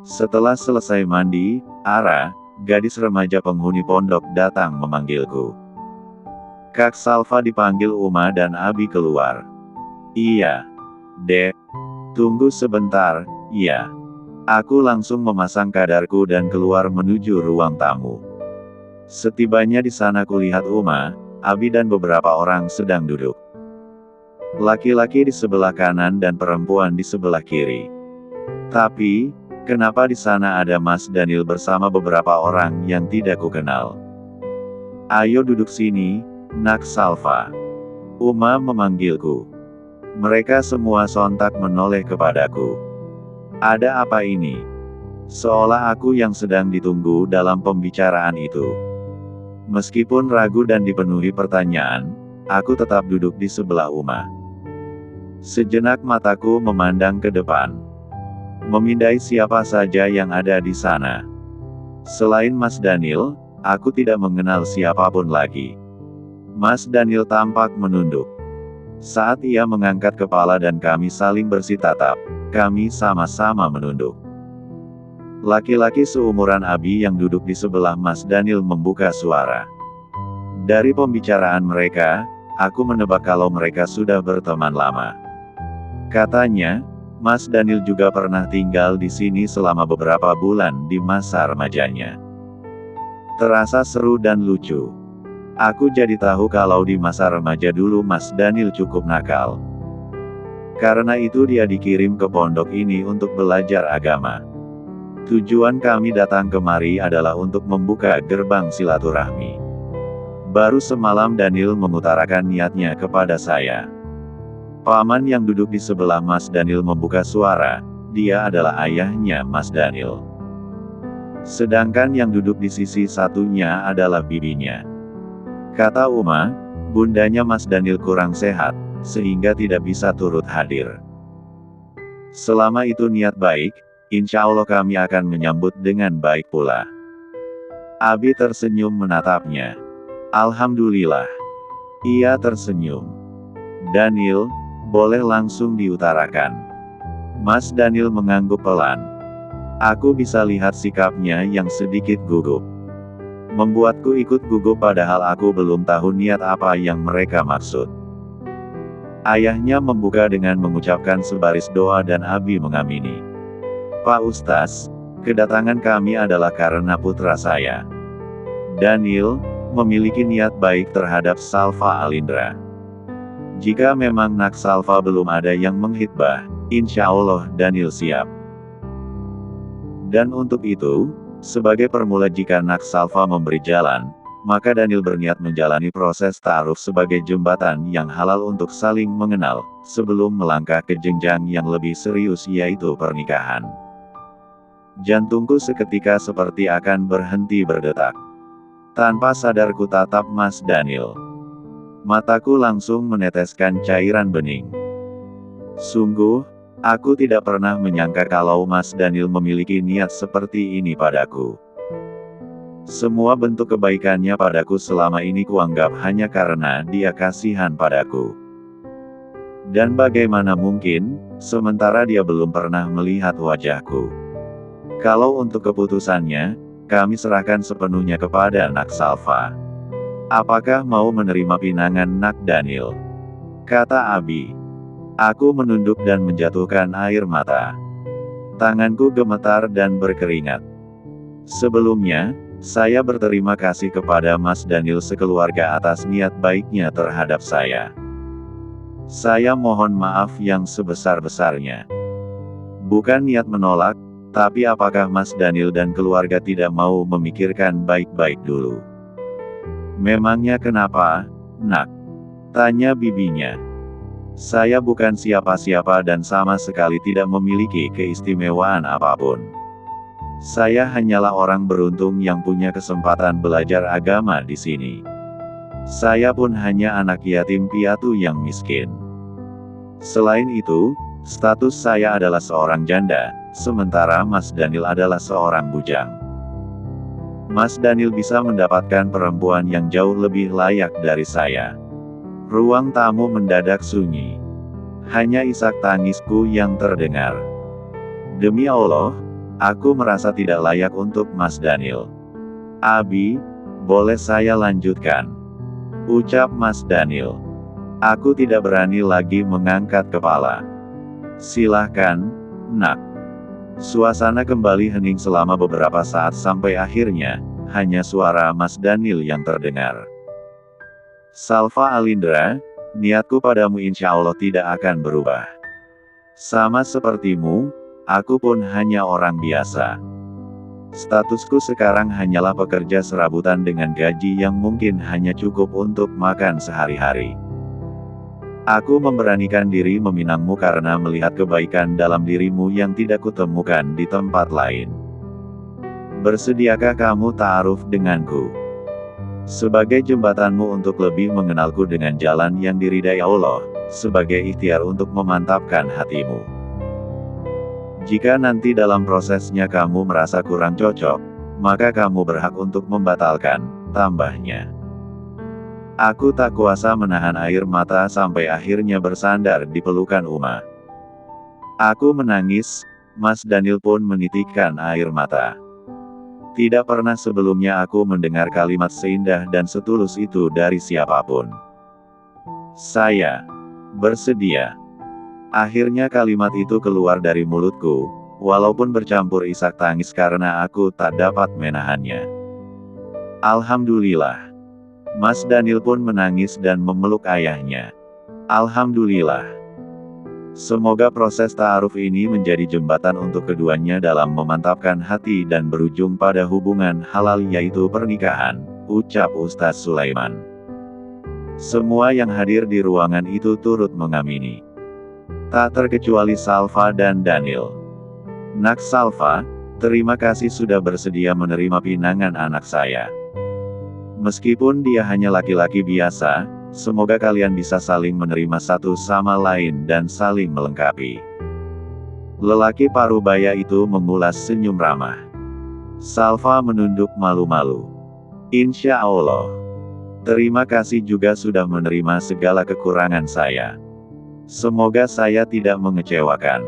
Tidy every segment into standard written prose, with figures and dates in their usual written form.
Setelah selesai mandi, Ara, gadis remaja penghuni pondok datang memanggilku. Kak Salva, dipanggil Uma dan Abi keluar. Iya. Dek. Tunggu sebentar, iya. Aku langsung memasang kadarku dan keluar menuju ruang tamu. Setibanya di sana kulihat Uma, Abi dan beberapa orang sedang duduk. Laki-laki di sebelah kanan dan perempuan di sebelah kiri. Tapi, kenapa di sana ada Mas Daniel bersama beberapa orang yang tidak kukenal? Ayo duduk sini, Nak Salva. Uma memanggilku. Mereka semua sontak menoleh kepadaku. Ada apa ini? Seolah aku yang sedang ditunggu dalam pembicaraan itu. Meskipun ragu dan dipenuhi pertanyaan, aku tetap duduk di sebelah Uma. Sejenak mataku memandang ke depan. Memindai siapa saja yang ada di sana. Selain Mas Daniel, aku tidak mengenal siapapun lagi. Mas Daniel tampak menunduk. Saat ia mengangkat kepala dan kami saling bersitatap, kami sama-sama menunduk. Laki-laki seumuran Abi yang duduk di sebelah Mas Daniel membuka suara. Dari pembicaraan mereka, aku menebak kalau mereka sudah berteman lama. Katanya, Mas Daniel juga pernah tinggal di sini selama beberapa bulan di masa remajanya. Terasa seru dan lucu. Aku jadi tahu kalau di masa remaja dulu Mas Daniel cukup nakal. Karena itu dia dikirim ke pondok ini untuk belajar agama. Tujuan kami datang kemari adalah untuk membuka gerbang silaturahmi. Baru semalam Daniel mengutarakan niatnya kepada saya. Paman yang duduk di sebelah Mas Daniel membuka suara, dia adalah ayahnya Mas Daniel. Sedangkan yang duduk di sisi satunya adalah bibinya. Kata Uma, bundanya Mas Daniel kurang sehat, sehingga tidak bisa turut hadir. Selama itu niat baik, insya Allah kami akan menyambut dengan baik pula. Abi tersenyum menatapnya. Alhamdulillah. Ia tersenyum. Daniel, boleh langsung diutarakan. Mas Daniel mengangguk pelan. Aku bisa lihat sikapnya yang sedikit gugup. Membuatku ikut gugup padahal aku belum tahu niat apa yang mereka maksud. Ayahnya membuka dengan mengucapkan sebaris doa dan Abi mengamini. Pak Ustaz, kedatangan kami adalah karena putra saya, Daniel, memiliki niat baik terhadap Salva Alindra. Jika memang Nak Salva belum ada yang menghitbah, insya Allah Daniel siap. Dan untuk itu, sebagai permula jika Nak Salva memberi jalan, maka Daniel berniat menjalani proses ta'aruf sebagai jembatan yang halal untuk saling mengenal, sebelum melangkah ke jenjang yang lebih serius yaitu pernikahan. Jantungku seketika seperti akan berhenti berdetak. Tanpa sadar ku tatap Mas Daniel. Mataku langsung meneteskan cairan bening. Sungguh, aku tidak pernah menyangka kalau Mas Daniel memiliki niat seperti ini padaku. Semua bentuk kebaikannya padaku selama ini kuanggap hanya karena dia kasihan padaku. Dan bagaimana mungkin, sementara dia belum pernah melihat wajahku. Kalau untuk keputusannya, kami serahkan sepenuhnya kepada Nak Salva. Apakah mau menerima pinangan Nak Daniel? Kata Abi. Aku menunduk dan menjatuhkan air mata. Tanganku gemetar dan berkeringat. Sebelumnya, saya berterima kasih kepada Mas Daniel sekeluarga atas niat baiknya terhadap saya. Saya mohon maaf yang sebesar-besarnya. Bukan niat menolak, tapi apakah Mas Daniel dan keluarga tidak mau memikirkan baik-baik dulu? Memangnya kenapa, Nak? Tanya bibinya. Saya bukan siapa-siapa dan sama sekali tidak memiliki keistimewaan apapun. Saya hanyalah orang beruntung yang punya kesempatan belajar agama di sini. Saya pun hanya anak yatim piatu yang miskin. Selain itu, status saya adalah seorang janda, sementara Mas Daniel adalah seorang bujang. Mas Daniel bisa mendapatkan perempuan yang jauh lebih layak dari saya. Ruang tamu mendadak sunyi. Hanya isak tangisku yang terdengar. Demi Allah, Aku merasa tidak layak untuk Mas Daniel. Abi, boleh saya lanjutkan? Ucap Mas Daniel. Aku tidak berani lagi mengangkat kepala. Silahkan, Nak. Suasana kembali hening selama beberapa saat sampai akhirnya, hanya suara Mas Daniel yang terdengar. Salva Alindra, niatku padamu insya Allah tidak akan berubah. Sama sepertimu, aku pun hanya orang biasa. Statusku sekarang hanyalah pekerja serabutan dengan gaji yang mungkin hanya cukup untuk makan sehari-hari. Aku memberanikan diri meminangmu karena melihat kebaikan dalam dirimu yang tidak kutemukan di tempat lain. Bersediakah kamu ta'aruf denganku? Sebagai jembatanmu untuk lebih mengenalku dengan jalan yang diridai Allah, sebagai ikhtiar untuk memantapkan hatimu. Jika nanti dalam prosesnya kamu merasa kurang cocok, maka kamu berhak untuk membatalkan, tambahnya. Aku tak kuasa menahan air mata sampai akhirnya bersandar di pelukan Uma. Aku menangis, Mas Daniel pun menitikkan air mata. Tidak pernah sebelumnya aku mendengar kalimat seindah dan setulus itu dari siapapun. Saya bersedia. Akhirnya kalimat itu keluar dari mulutku, walaupun bercampur isak tangis karena aku tak dapat menahannya. Alhamdulillah. Mas Daniel pun menangis dan memeluk ayahnya. Alhamdulillah. Semoga proses ta'aruf ini menjadi jembatan untuk keduanya dalam memantapkan hati dan berujung pada hubungan halal yaitu pernikahan, ucap Ustaz Sulaiman. Semua yang hadir di ruangan itu turut mengamini. Tak terkecuali Salva dan Daniel. Nak Salva, terima kasih sudah bersedia menerima pinangan anak saya. Meskipun dia hanya laki-laki biasa, semoga kalian bisa saling menerima satu sama lain dan saling melengkapi. Lelaki parubaya itu mengulas senyum ramah. Salva menunduk malu-malu. Insya Allah. Terima kasih juga sudah menerima segala kekurangan saya. Semoga saya tidak mengecewakan.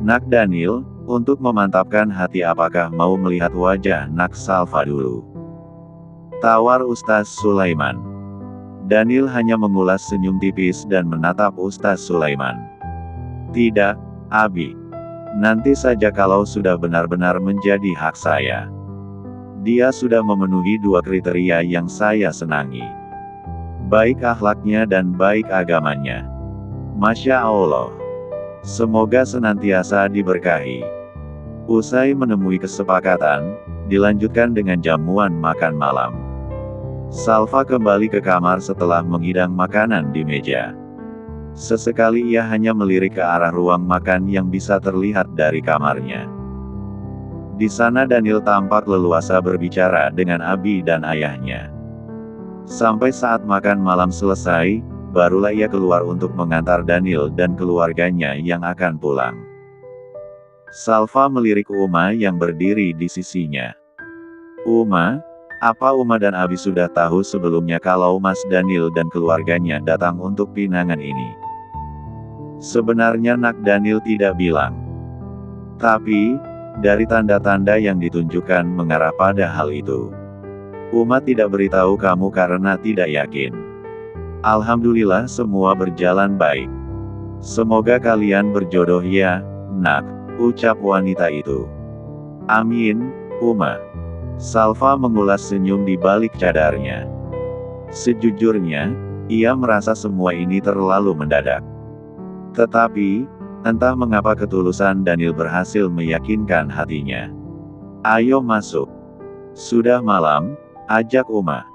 Nak Daniel, untuk memantapkan hati apakah mau melihat wajah Nak Salva dulu? Tawar Ustaz Sulaiman. Daniel hanya mengulas senyum tipis dan menatap Ustaz Sulaiman. Tidak, Abi. Nanti saja kalau sudah benar-benar menjadi hak saya. Dia sudah memenuhi dua kriteria yang saya senangi. Baik akhlaknya dan baik agamanya. Masya Allah. Semoga senantiasa diberkahi. Usai menemui kesepakatan, dilanjutkan dengan jamuan makan malam. Salva kembali ke kamar setelah menghidang makanan di meja. Sesekali ia hanya melirik ke arah ruang makan yang bisa terlihat dari kamarnya. Di sana Daniel tampak leluasa berbicara dengan Abi dan ayahnya. Sampai saat makan malam selesai, barulah ia keluar untuk mengantar Daniel dan keluarganya yang akan pulang. Salva melirik Uma yang berdiri di sisinya. Uma, apa Uma dan Abi sudah tahu sebelumnya kalau Mas Daniel dan keluarganya datang untuk pinangan ini? Sebenarnya Nak Daniel tidak bilang. Tapi, dari tanda-tanda yang ditunjukkan mengarah pada hal itu. Uma tidak beritahu kamu karena tidak yakin. Alhamdulillah semua berjalan baik. Semoga kalian berjodoh ya, Nak, ucap wanita itu. Amin, Uma. Salva mengulas senyum di balik cadarnya. Sejujurnya, ia merasa semua ini terlalu mendadak. Tetapi, entah mengapa ketulusan Daniel berhasil meyakinkan hatinya. Ayo masuk. Sudah malam, ajak Uma.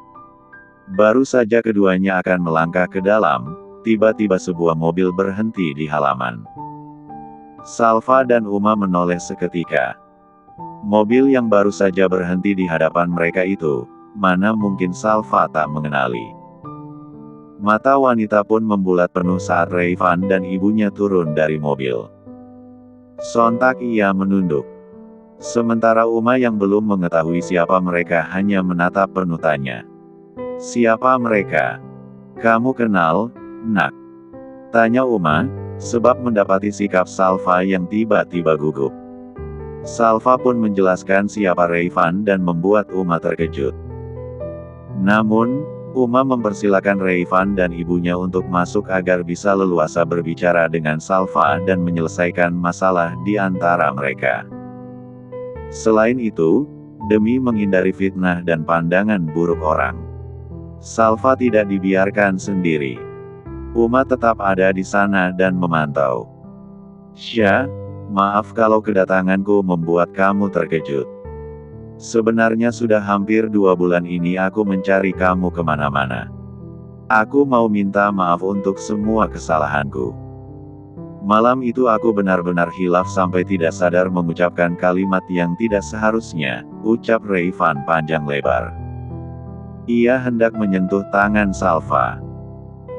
Baru saja keduanya akan melangkah ke dalam, tiba-tiba sebuah mobil berhenti di halaman. Salva dan Uma menoleh seketika. Mobil yang baru saja berhenti di hadapan mereka itu, mana mungkin Salva tak mengenali. Mata wanita pun membulat penuh saat Rayvan dan ibunya turun dari mobil. Sontak ia menunduk. Sementara Uma yang belum mengetahui siapa mereka hanya menatap penuh tanya. Siapa mereka? Kamu kenal, Nak? Tanya Uma, sebab mendapati sikap Salva yang tiba-tiba gugup. Salva pun menjelaskan siapa Rayvan dan membuat Uma terkejut. Namun, Uma mempersilakan Rayvan dan ibunya untuk masuk agar bisa leluasa berbicara dengan Salva dan menyelesaikan masalah di antara mereka. Selain itu, demi menghindari fitnah dan pandangan buruk orang, Salva tidak dibiarkan sendiri. Uma tetap ada di sana dan memantau. "Sya, maaf kalau kedatanganku membuat kamu terkejut. Sebenarnya sudah hampir 2 bulan ini aku mencari kamu kemana-mana. Aku mau minta maaf untuk semua kesalahanku. Malam itu aku benar-benar hilaf sampai tidak sadar mengucapkan kalimat yang tidak seharusnya," ucap Rayvan panjang lebar. Ia hendak menyentuh tangan Salva.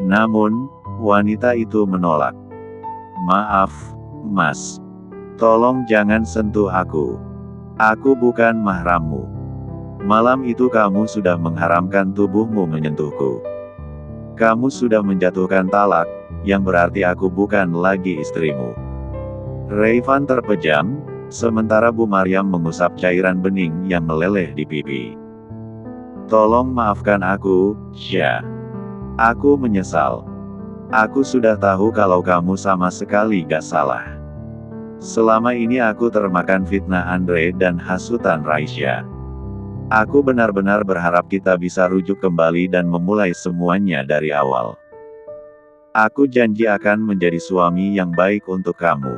Namun, wanita itu menolak. "Maaf, Mas. Tolong jangan sentuh aku. Aku bukan mahrammu. Malam itu kamu sudah mengharamkan tubuhmu menyentuhku. Kamu sudah menjatuhkan talak, yang berarti aku bukan lagi istrimu." Rayvan terpejam, sementara Bu Maryam mengusap cairan bening yang meleleh di pipi. "Tolong maafkan aku, Sya. Aku menyesal. Aku sudah tahu kalau kamu sama sekali gak salah. Selama ini aku termakan fitnah Andre dan hasutan Raisya. Aku benar-benar berharap kita bisa rujuk kembali dan memulai semuanya dari awal. Aku janji akan menjadi suami yang baik untuk kamu.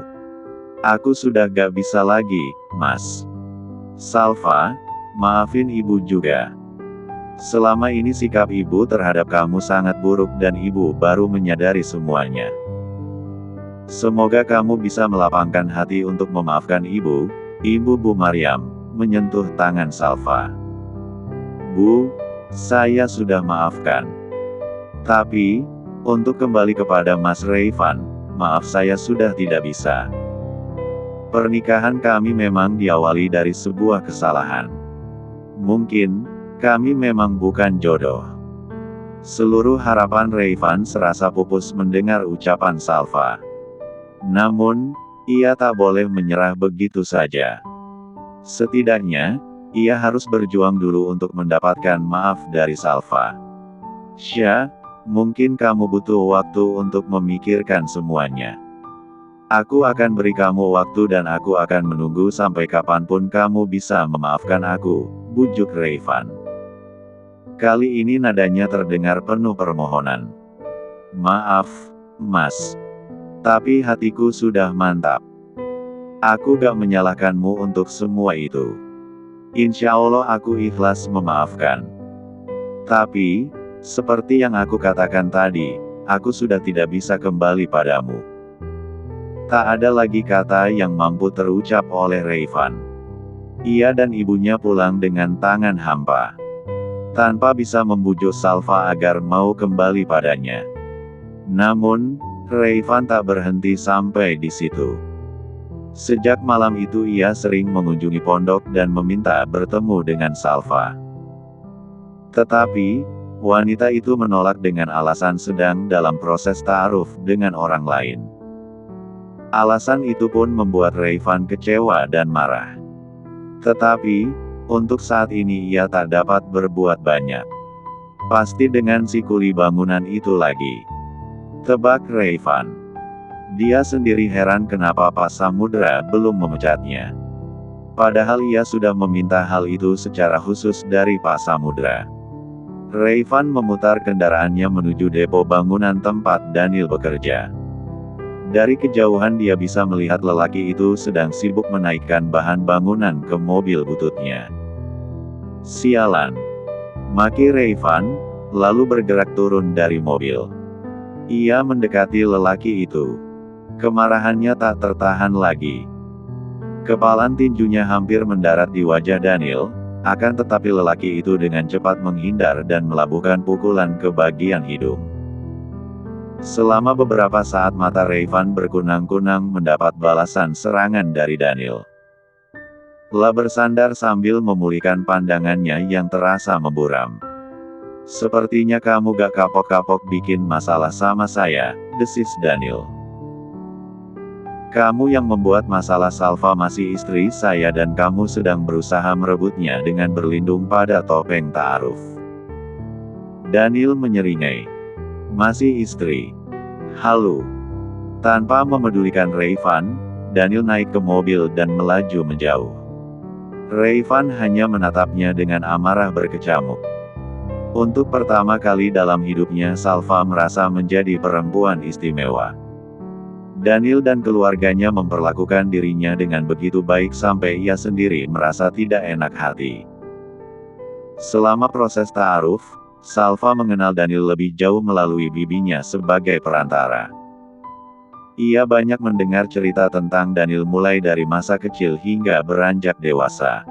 Aku sudah gak bisa lagi, Mas. Salva, maafin ibu juga. Selama ini sikap ibu terhadap kamu sangat buruk dan ibu baru menyadari semuanya. Semoga kamu bisa melapangkan hati untuk memaafkan ibu." Ibu Bu Maryam menyentuh tangan Salva. "Bu, saya sudah maafkan. Tapi, untuk kembali kepada Mas Rayvan, maaf saya sudah tidak bisa. Pernikahan kami memang diawali dari sebuah kesalahan. Mungkin, kami memang bukan jodoh." Seluruh harapan Rayvan serasa pupus mendengar ucapan Salva. Namun, ia tak boleh menyerah begitu saja. Setidaknya, ia harus berjuang dulu untuk mendapatkan maaf dari Salva. "Sya, mungkin kamu butuh waktu untuk memikirkan semuanya. Aku akan beri kamu waktu dan aku akan menunggu sampai kapanpun kamu bisa memaafkan aku," bujuk Rayvan. Kali ini nadanya terdengar penuh permohonan. "Maaf, Mas. Tapi hatiku sudah mantap. Aku gak menyalahkanmu untuk semua itu. Insya Allah aku ikhlas memaafkan. Tapi, seperti yang aku katakan tadi, aku sudah tidak bisa kembali padamu." Tak ada lagi kata yang mampu terucap oleh Rayvan. Ia dan ibunya pulang dengan tangan hampa, tanpa bisa membujuk Salva agar mau kembali padanya. Namun, Rayvan tak berhenti sampai di situ. Sejak malam itu ia sering mengunjungi pondok dan meminta bertemu dengan Salva. Tetapi, wanita itu menolak dengan alasan sedang dalam proses ta'aruf dengan orang lain. Alasan itu pun membuat Rayvan kecewa dan marah. Tetapi, untuk saat ini ia tak dapat berbuat banyak. Pasti dengan si kuli bangunan itu lagi, tebak Rayvan. Dia sendiri heran kenapa Pak Samudra belum memecatnya. Padahal ia sudah meminta hal itu secara khusus dari Pak Samudra. Rayvan memutar kendaraannya menuju depo bangunan tempat Daniel bekerja. Dari kejauhan dia bisa melihat lelaki itu sedang sibuk menaikkan bahan bangunan ke mobil bututnya. "Sialan!" maki Rayvan, lalu bergerak turun dari mobil. Ia mendekati lelaki itu. Kemarahannya tak tertahan lagi. Kepalan tinjunya hampir mendarat di wajah Daniel, akan tetapi lelaki itu dengan cepat menghindar dan melabuhkan pukulan ke bagian hidung. Selama beberapa saat mata Rayvan berkunang-kunang mendapat balasan serangan dari Daniel. La bersandar sambil memulihkan pandangannya yang terasa memburam. "Sepertinya kamu gak kapok-kapok bikin masalah sama saya," desis Daniel. Kamu yang membuat masalah. Salva masih istri saya dan kamu sedang berusaha merebutnya dengan berlindung pada topeng ta'aruf. Daniel menyeringai. Masih istri? Halu. Tanpa memedulikan Rayvan, Daniel naik ke mobil dan melaju menjauh. Rayvan hanya menatapnya dengan amarah berkecamuk. Untuk pertama kali dalam hidupnya Salva merasa menjadi perempuan istimewa. Daniel dan keluarganya memperlakukan dirinya dengan begitu baik sampai ia sendiri merasa tidak enak hati. Selama proses ta'aruf, Salva mengenal Daniel lebih jauh melalui bibinya sebagai perantara. Ia banyak mendengar cerita tentang Daniel mulai dari masa kecil hingga beranjak dewasa.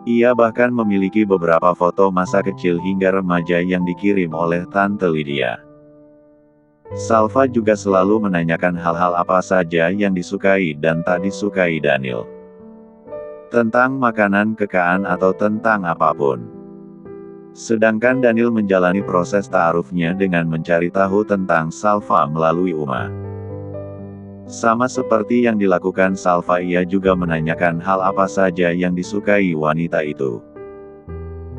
Ia bahkan memiliki beberapa foto masa kecil hingga remaja yang dikirim oleh Tante Lydia. Salva juga selalu menanyakan hal-hal apa saja yang disukai dan tak disukai Daniel. Tentang makanan kekaan atau tentang apapun. Sedangkan Daniel menjalani proses ta'arufnya dengan mencari tahu tentang Salva melalui Uma. Sama seperti yang dilakukan Salva, ia juga menanyakan hal apa saja yang disukai wanita itu.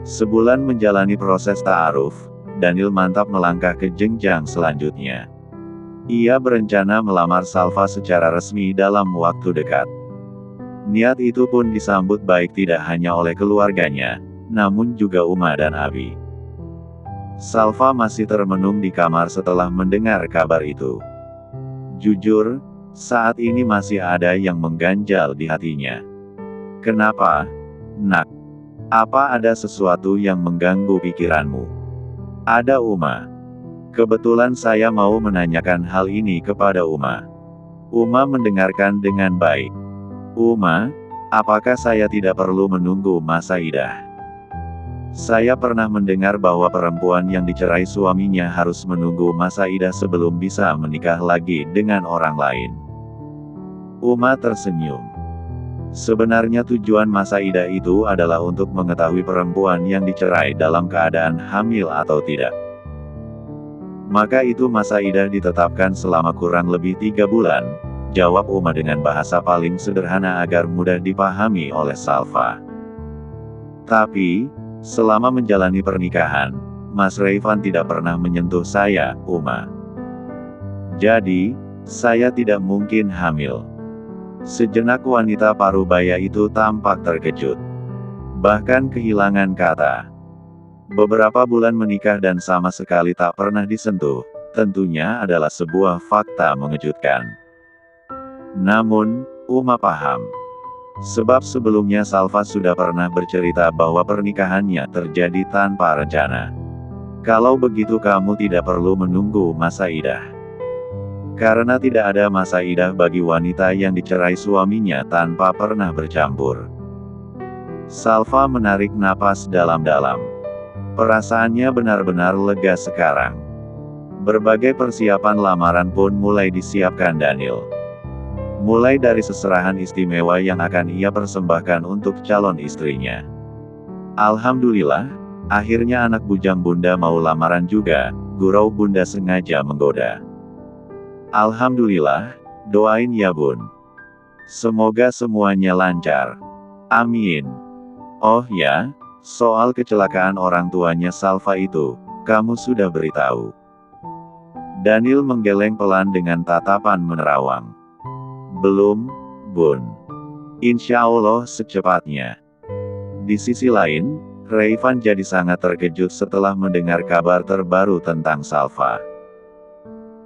Sebulan menjalani proses ta'aruf, Daniel mantap melangkah ke jenjang selanjutnya. Ia berencana melamar Salva secara resmi dalam waktu dekat. Niat itu pun disambut baik tidak hanya oleh keluarganya, namun juga Uma dan Abi. Salva masih termenung di kamar setelah mendengar kabar itu. Jujur, saat ini masih ada yang mengganjal di hatinya. Kenapa, Nak? Apa ada sesuatu yang mengganggu pikiranmu? Ada Uma. Kebetulan saya mau menanyakan hal ini kepada Uma. Uma mendengarkan dengan baik. Uma, apakah saya tidak perlu menunggu masa idah? Saya pernah mendengar bahwa perempuan yang dicerai suaminya harus menunggu masa idah sebelum bisa menikah lagi dengan orang lain. Uma tersenyum. Sebenarnya tujuan masa idah itu adalah untuk mengetahui perempuan yang dicerai dalam keadaan hamil atau tidak. Maka itu masa idah ditetapkan selama kurang lebih 3 bulan, jawab Uma dengan bahasa paling sederhana agar mudah dipahami oleh Salva. Tapi, selama menjalani pernikahan, Mas Rayvan tidak pernah menyentuh saya, Uma. Jadi, saya tidak mungkin hamil. Sejenak wanita parubaya itu tampak terkejut. Bahkan kehilangan kata. Beberapa bulan menikah dan sama sekali tak pernah disentuh, tentunya adalah sebuah fakta mengejutkan. Namun, Uma paham. Sebab sebelumnya Salva sudah pernah bercerita bahwa pernikahannya terjadi tanpa rencana. Kalau begitu kamu tidak perlu menunggu masa idah. Karena tidak ada masa idah bagi wanita yang dicerai suaminya tanpa pernah bercampur. Salva menarik napas dalam-dalam. Perasaannya benar-benar lega sekarang. Berbagai persiapan lamaran pun mulai disiapkan Daniel. Mulai dari seserahan istimewa yang akan ia persembahkan untuk calon istrinya. Alhamdulillah, akhirnya anak bujang Bunda mau lamaran juga, gurau Bunda sengaja menggoda. Alhamdulillah, doain ya Bun. Semoga semuanya lancar. Amin. Oh ya, soal kecelakaan orang tuanya Salva itu, kamu sudah beritahu? Daniel menggeleng pelan dengan tatapan menerawang. Belum, Bun. Insya Allah secepatnya. Di sisi lain, Rayvan jadi sangat terkejut setelah mendengar kabar terbaru tentang Salva.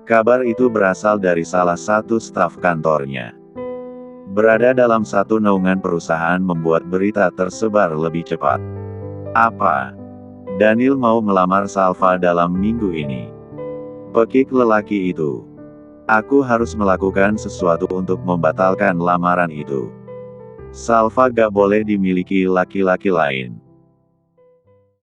Kabar itu berasal dari salah satu staf kantornya. Berada dalam satu naungan perusahaan membuat berita tersebar lebih cepat. Apa? Daniel mau melamar Salva dalam minggu ini. Pekik lelaki itu. Aku harus melakukan sesuatu untuk membatalkan lamaran itu. Salva gak boleh dimiliki laki-laki lain.